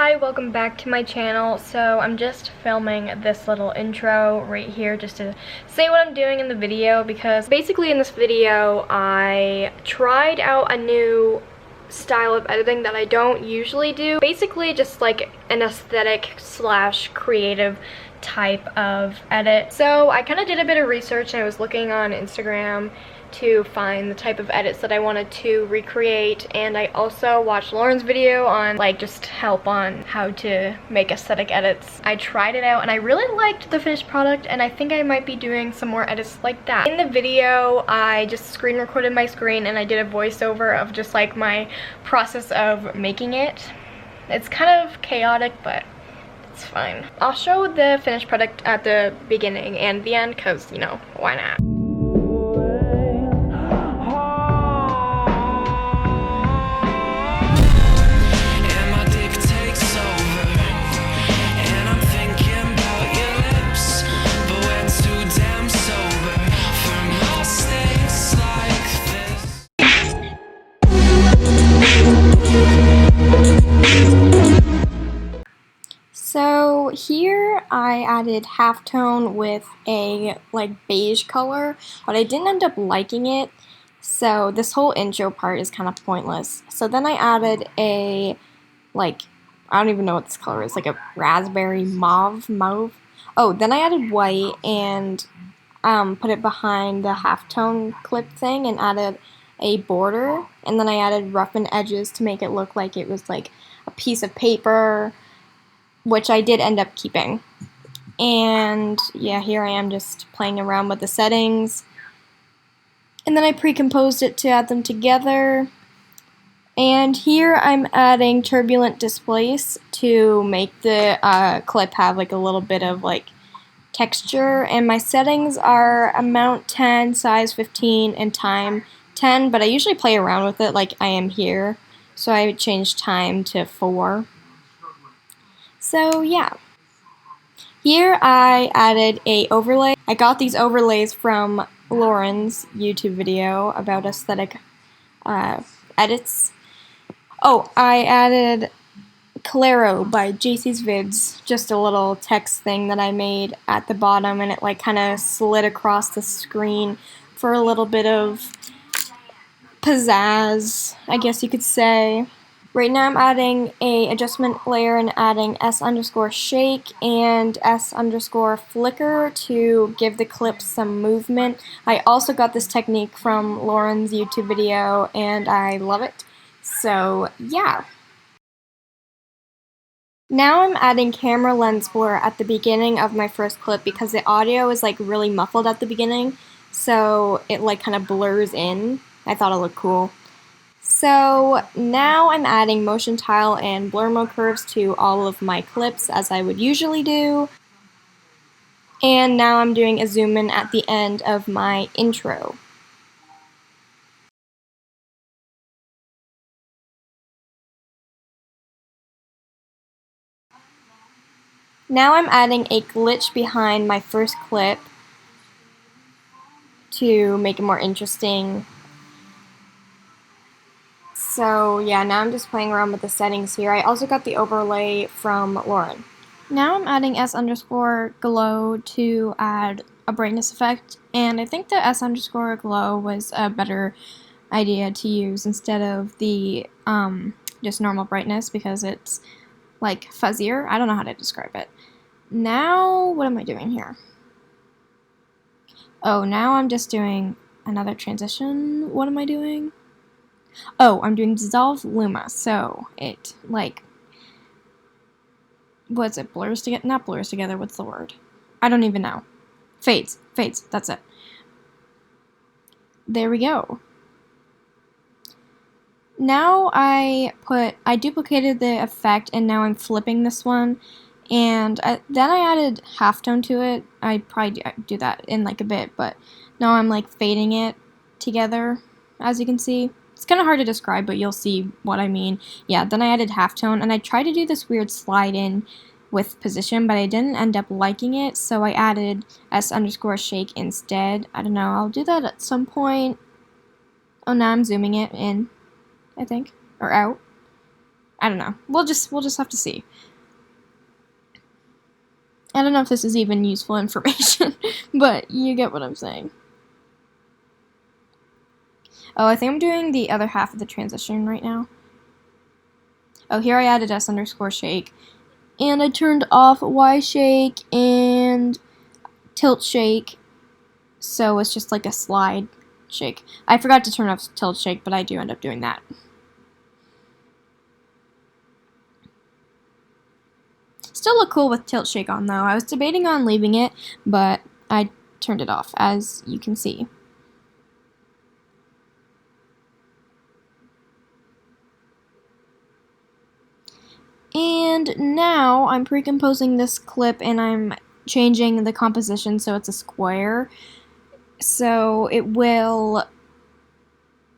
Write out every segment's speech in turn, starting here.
Hi, welcome back to my channel. So I'm just filming this little intro right here just to say what I'm doing in the video, because basically in this video I tried out a new style of editing that I don't usually do. Basically just like an aesthetic slash creative type of edit. So I kind of did a bit of research and I was looking on Instagram to find the type of edits that I wanted to recreate, and I also watched Lauren's video on like just help on how to make aesthetic edits. I tried it out and I really liked the finished product, and I think I might be doing some more edits like that. In the video I just screen recorded my screen and I did a voiceover of just like my process of making it. It's kind of chaotic, but it's fine. I'll show the finished product at the beginning and the end because, you know, why not? So here I added halftone with a like beige color, but I didn't end up liking it, so this whole intro part is kind of pointless. So then I added a like, I don't even know what this color is, like a raspberry mauve. Oh, then I added white and put it behind the halftone clip thing and added a border, and then I added roughened edges to make it look like it was like a piece of paper, which I did end up keeping. And yeah, here I am just playing around with the settings. And then I pre-composed it to add them together. And here I'm adding turbulent displace to make the clip have like a little bit of like texture. And my settings are amount 10, size 15, and time 10, but I usually play around with it like I am here. So I changed time to 4. So yeah, here I added a overlay. I got these overlays from Lauren's YouTube video about aesthetic edits. Oh, I added Claro by Jacey's Vids, just a little text thing that I made at the bottom, and it like kind of slid across the screen for a little bit of pizzazz, I guess you could say. Right now I'm adding a adjustment layer and adding S_shake and S_flicker to give the clip some movement. I also got this technique from Lauren's YouTube video and I love it. So yeah. Now I'm adding camera lens blur at the beginning of my first clip because the audio is like really muffled at the beginning, so it like kind of blurs in. I thought it looked cool. So now I'm adding motion tile and blur mode curves to all of my clips as I would usually do. And now I'm doing a zoom in at the end of my intro. Now I'm adding a glitch behind my first clip to make it more interesting. So yeah, now I'm just playing around with the settings here. I also got the overlay from Lauren. Now I'm adding S_glow to add a brightness effect, and I think the S_glow was a better idea to use instead of the just normal brightness because it's like fuzzier. I don't know how to describe it. Now, what am I doing here? Oh, now I'm just doing another transition. What am I doing? Oh, I'm doing dissolve luma, so it like, what's it, blurs together? Not blurs together, what's the word? I don't even know. Fades, that's it. There we go. Now I duplicated the effect and now I'm flipping this one, and then I added halftone to it. I probably do that in like a bit, but now I'm like fading it together, as you can see. It's kind of hard to describe, but you'll see what I mean. Yeah, then I added halftone, and I tried to do this weird slide in with position, but I didn't end up liking it, so I added S_shake instead. I don't know, I'll do that at some point. Oh, now I'm zooming it in, I think, or out. I don't know. We'll just have to see. I don't know if this is even useful information, but you get what I'm saying. Oh, I think I'm doing the other half of the transition right now. Oh, here I added S_shake. And I turned off Y shake and tilt shake. So it's just like a slide shake. I forgot to turn off tilt shake, but I do end up doing that. Still look cool with tilt shake on though. I was debating on leaving it, but I turned it off, as you can see. And now I'm pre-composing this clip and I'm changing the composition so it's a square. So it will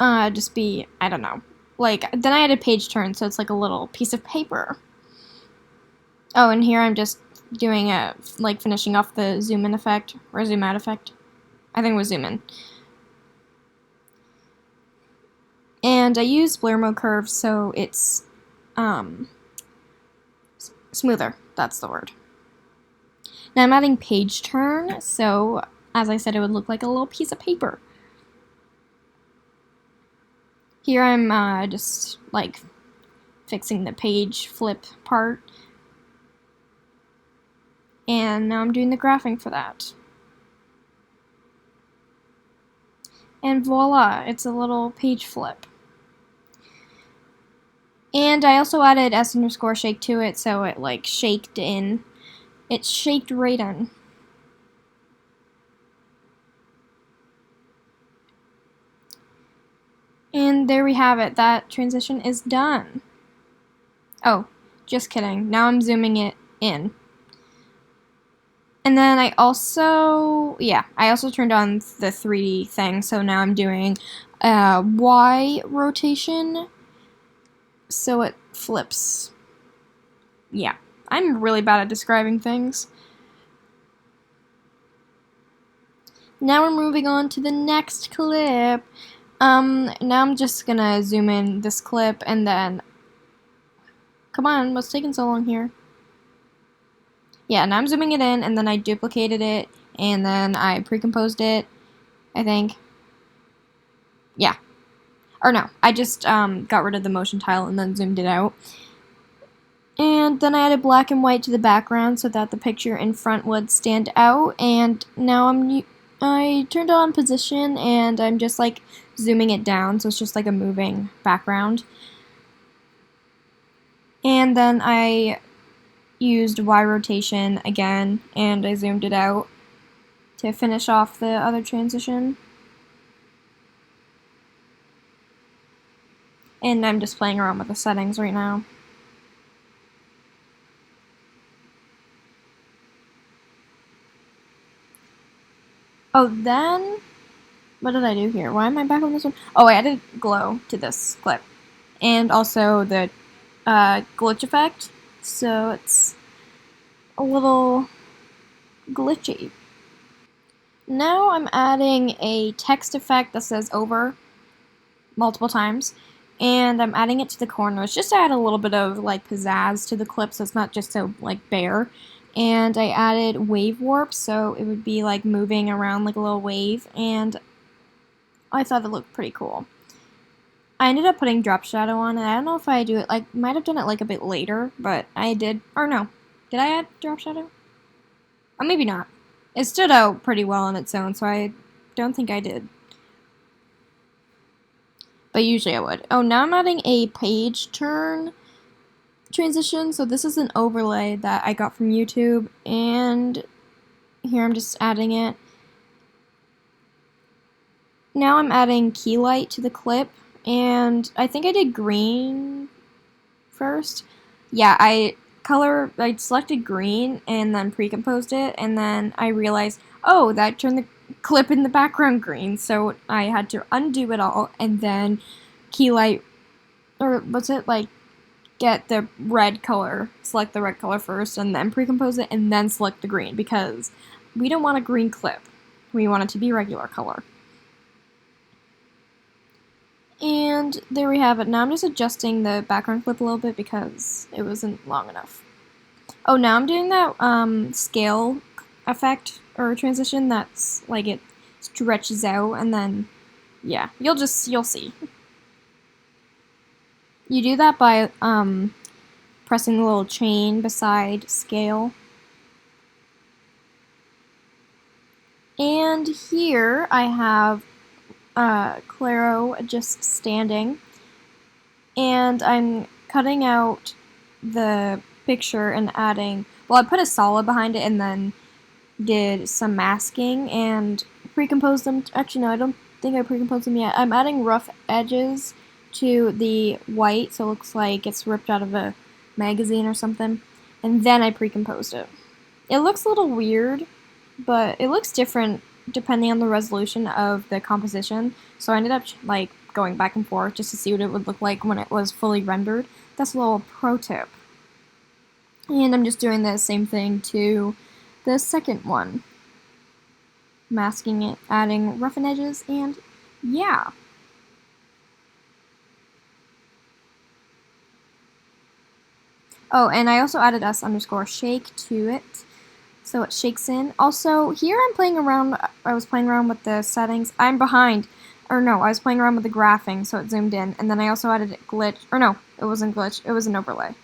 just be, I don't know. Like, then I added page turn, so it's like a little piece of paper. Oh, and here I'm just doing like finishing off the zoom in effect, or zoom out effect. I think it was zoom in. And I use blur mode curve so it's smoother. That's the word. Now I'm adding page turn, so as I said, it would look like a little piece of paper. Here I'm just like fixing the page flip part. And now I'm doing the graphing for that. And voila, it's a little page flip. And I also added S_shake to it, so it like shaked in. It shaked right in. And there we have it. That transition is done. Oh, just kidding. Now I'm zooming it in. And then I also turned on the 3D thing, so now I'm doing Y rotation, so it flips. Yeah, I'm really bad at describing things. Now we're moving on to the next clip. Now I'm just gonna zoom in this clip and then, come on, what's taking so long here? Yeah, now I'm zooming it in and then I duplicated it and then I pre-composed it, I think. Yeah. Or no, I just got rid of the motion tile and then zoomed it out. And then I added black and white to the background so that the picture in front would stand out. And now I turned on position and I'm just like zooming it down, so it's just like a moving background. And then I used Y rotation again and I zoomed it out to finish off the other transition. And I'm just playing around with the settings right now. Oh, then, what did I do here? Why am I back on this one? Oh, I added glow to this clip. And also the glitch effect, so it's a little glitchy. Now I'm adding a text effect that says over multiple times, and I'm adding it to the corners just to add a little bit of like pizzazz to the clip so it's not just so like bare. And I added wave warp so it would be like moving around like a little wave, and I thought it looked pretty cool. I ended up putting drop shadow on, and I don't know if I do it, like, might have done it like a bit later, but I did, or no. Did I add drop shadow? Or maybe not. It stood out pretty well on its own, so I don't think I did. But usually I would. Oh, now I'm adding a page turn transition, so this is an overlay that I got from YouTube, and here I'm just adding it. Now I'm adding key light to the clip, and I think I did green first. Yeah, I selected green and then pre-composed it, and then I realized, oh, that turned the clip in the background green, so I had to undo it all and then key light, or what's it, like, get the red color, select the red color first, and then pre-compose it, and then select the green, because we don't want a green clip. We want it to be regular color. And there we have it. Now I'm just adjusting the background clip a little bit because it wasn't long enough. Oh, now I'm doing that scale effect or transition that's like it stretches out, and then yeah, you'll see. You do that by pressing the little chain beside scale. And here I have Claro just standing, and I'm cutting out the picture and adding, well, I put a solid behind it and then did some masking and pre-composed them. Actually, no, I don't think I pre-composed them yet. I'm adding rough edges to the white so it looks like it's ripped out of a magazine or something, and then I pre-composed it. It looks a little weird, but it looks different depending on the resolution of the composition, so I ended up like going back and forth just to see what it would look like when it was fully rendered. That's a little pro tip. And I'm just doing the same thing to the second one. Masking it, adding roughen edges, and yeah. Oh, and I also added s_shake to it, so it shakes in. Also, here I was playing around with the settings. I'm behind. Or no, I was playing around with the graphing, so it zoomed in. And then I also added a glitch. Or no, it wasn't glitch. It was an overlay.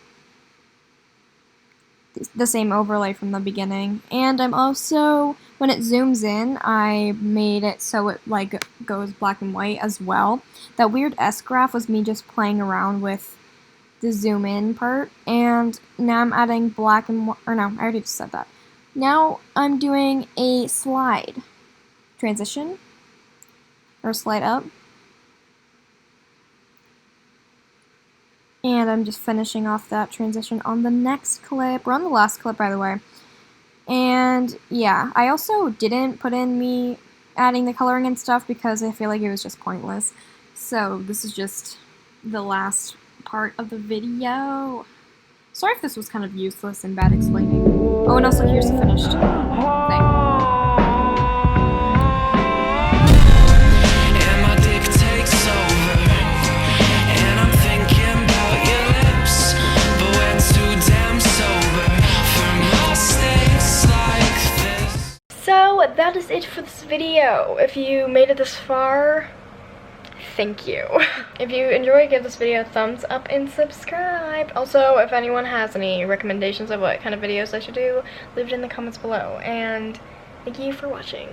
The same overlay from the beginning. And I'm also, when it zooms in, I made it so it like goes black and white as well. That weird S graph was me just playing around with the zoom in part. And now I'm adding black and white. Or no, I already just said that. Now I'm doing a slide transition, or slide up, and I'm just finishing off that transition on the next clip, or on the last clip, by the way. And yeah, I also didn't put in me adding the coloring and stuff because I feel like it was just pointless. So this is just the last part of the video. Sorry if this was kind of useless and bad explaining. Oh, and also here's the finished thing. So that is it for this video. If you made it this far, thank you. If you enjoyed, give this video a thumbs up and subscribe. Also, if anyone has any recommendations of what kind of videos I should do, leave it in the comments below. And thank you for watching.